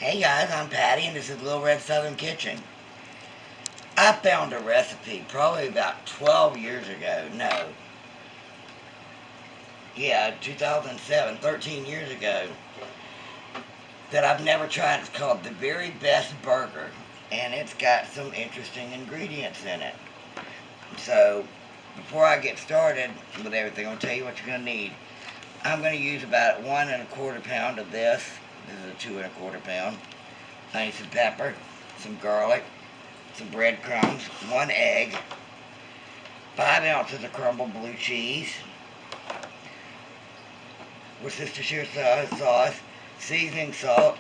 Hey guys, I'm Patty and this is Little Red Southern Kitchen. I found a recipe probably about 12 years ago. No. Yeah, 2007, 13 years ago. That I've never tried. It's called The Very Best Burger. And it's got some interesting ingredients in it. So, before I get started with everything, I'll tell you what you're going to need. I'm going to use about 1 1/4 pound of this. This is a 2 1/4 pound. I need some pepper, some garlic, some breadcrumbs, 1 egg, 5 ounces of crumbled blue cheese, Worcestershire sauce, seasoning salt,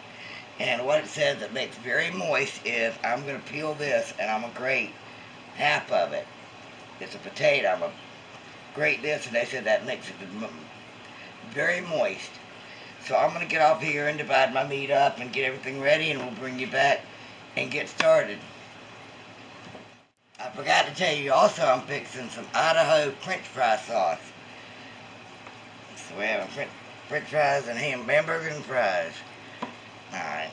and what it says that makes very moist is I'm going to peel this and I'm going to grate half of it. It's a potato. I'm going to grate this, and they said that makes it very moist. So I'm going to get off here and divide my meat up and get everything ready, and we'll bring you back and get started. I forgot to tell you also I'm fixing some Idaho French fry sauce. So we're having French fries and hamburgers and fries. Alright.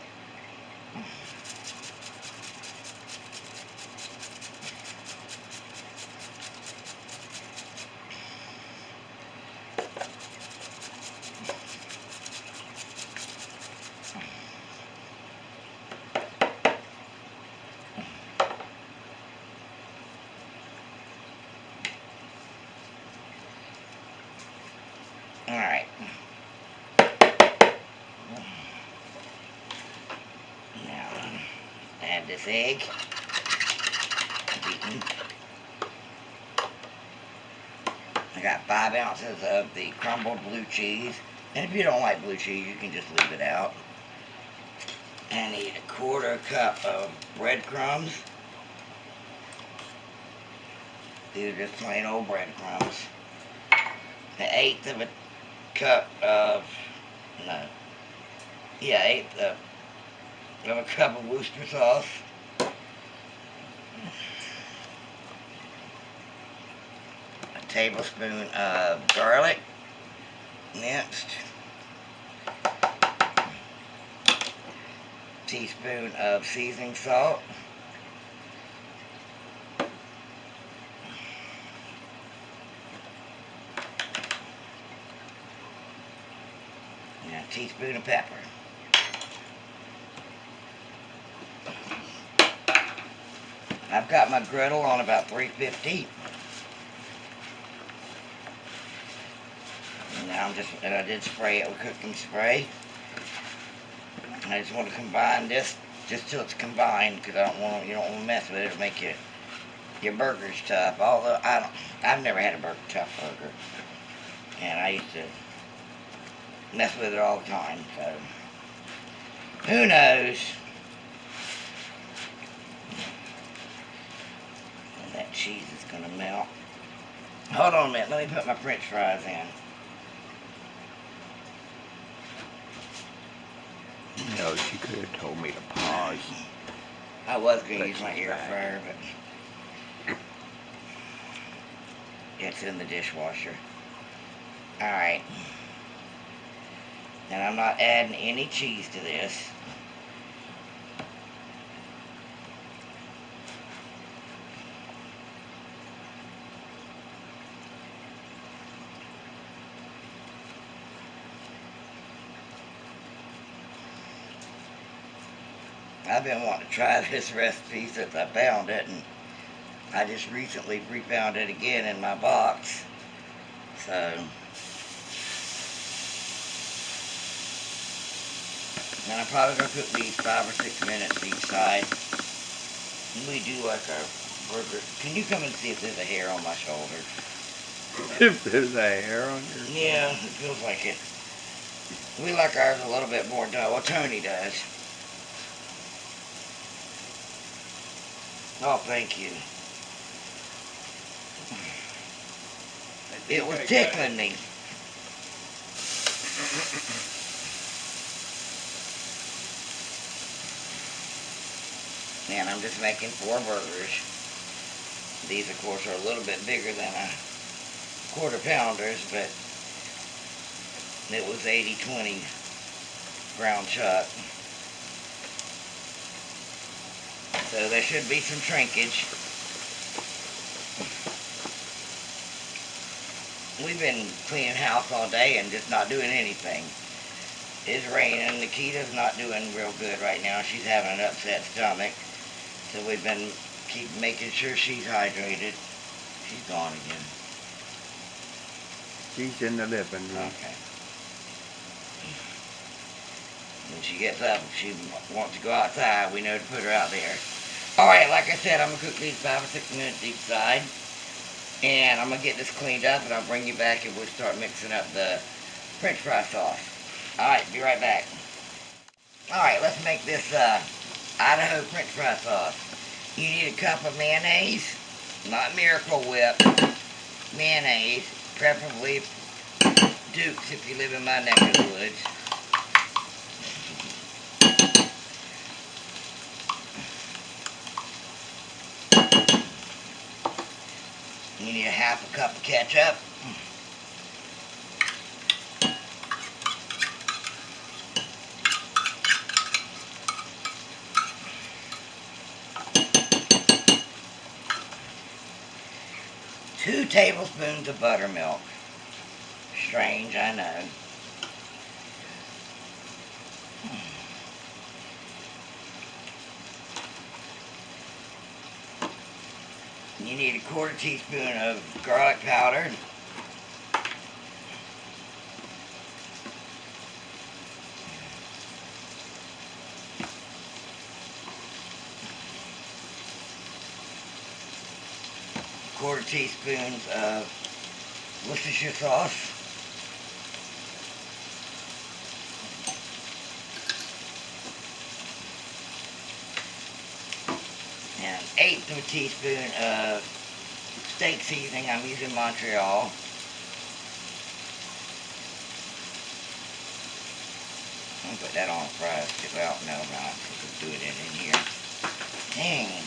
Alright. Now, add this egg. Beaten. I got 5 ounces of the crumbled blue cheese. And if you don't like blue cheese, you can just leave it out. I need 1/4 cup of breadcrumbs. These are just plain old breadcrumbs. An 1/8 of a cup of, of a cup of Worcestershire sauce. A tablespoon of garlic, minced. Teaspoon of seasoning salt. And a teaspoon of pepper. I've got my griddle on about 350. And now I did spray it with cooking spray. I just want to combine this just till it's combined, because you don't want to mess with it. It'll make your burgers tough. Although I've never had a tough burger, and I used to mess with it all the time. So who knows? And that cheese is gonna melt. Hold on a minute. Let me put my French fries in. No, she could have told me to pause. I was going to use my air fryer, but it's in the dishwasher. Alright. And I'm not adding any cheese to this. I've been wanting to try this recipe since I found it, and I just recently refound it again in my box. So, and I'm probably going to cook these 5 or 6 minutes each side. And we do like our burger. Can you come and see if there's a hair on my shoulder? If there's a hair on your shoulder? Yeah, it feels like it. We like ours a little bit more done. Well, Tony does. Oh, thank you. It was tickling me. And I'm just making 4 burgers. These, of course, are a little bit bigger than a 1/4 pounders, but it was 80-20 ground chuck. So there should be some shrinkage. We've been cleaning house all day and just not doing anything. It's raining. Nikita's not doing real good right now. She's having an upset stomach. So we've been making sure she's hydrated. She's gone again. She's in the living room. Okay. When she gets up, if she wants to go outside, we know to put her out there. Alright, like I said, I'm going to cook these 5 or 6 minutes each side. And I'm going to get this cleaned up, and I'll bring you back and we'll start mixing up the French fry sauce. Alright, be right back. Alright, let's make this Idaho French fry sauce. You need a cup of mayonnaise, not Miracle Whip, mayonnaise, preferably Duke's if you live in my neck of the woods. You need a half a cup of ketchup. Two tablespoons of buttermilk. Strange, I know. You need a 1/4 teaspoon of garlic powder. Quarter teaspoons of Worcestershire sauce. And 1/8 of a teaspoon of steak seasoning. I'm using Montreal. I'll put that on fries. Well, no, not. I'll do it in here. Dang.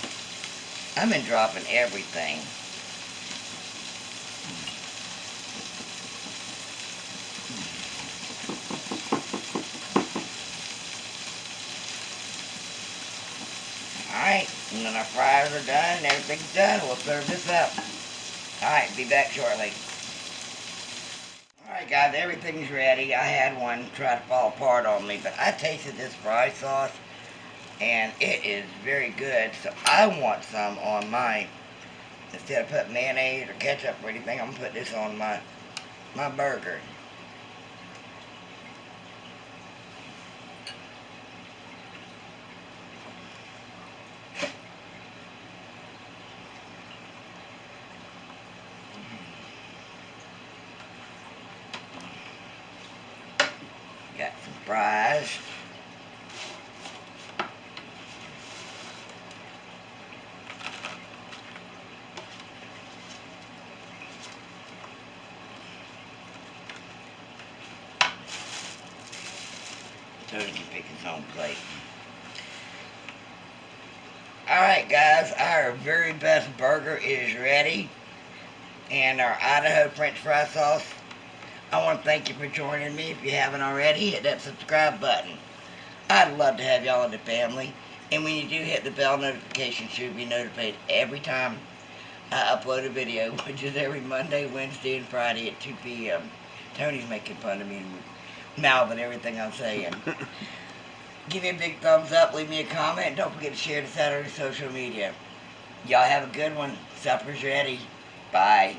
I've been dropping everything. Alright, and then our fries are done, everything's done, we'll serve this up. Alright, be back shortly. Alright guys, everything's ready. I had one try to fall apart on me, but I tasted this fry sauce, and it is very good, so I want some on mine. Instead of putting mayonnaise or ketchup or anything, I'm going to put this on my burger. Got some fries. So he can pick his own plate. Alright guys, our very best burger is ready. And our Idaho French fry sauce. I want to thank you for joining me. If you haven't already, hit that subscribe button. I'd love to have y'all in the family. And when you do hit the bell notification, you'll be notified every time I upload a video, which is every Monday, Wednesday, and Friday at 2 p.m. Tony's making fun of me and mouthing everything I'm saying. Give me a big thumbs up, leave me a comment, and don't forget to share this out on your social media. Y'all have a good one. Supper's ready. Bye.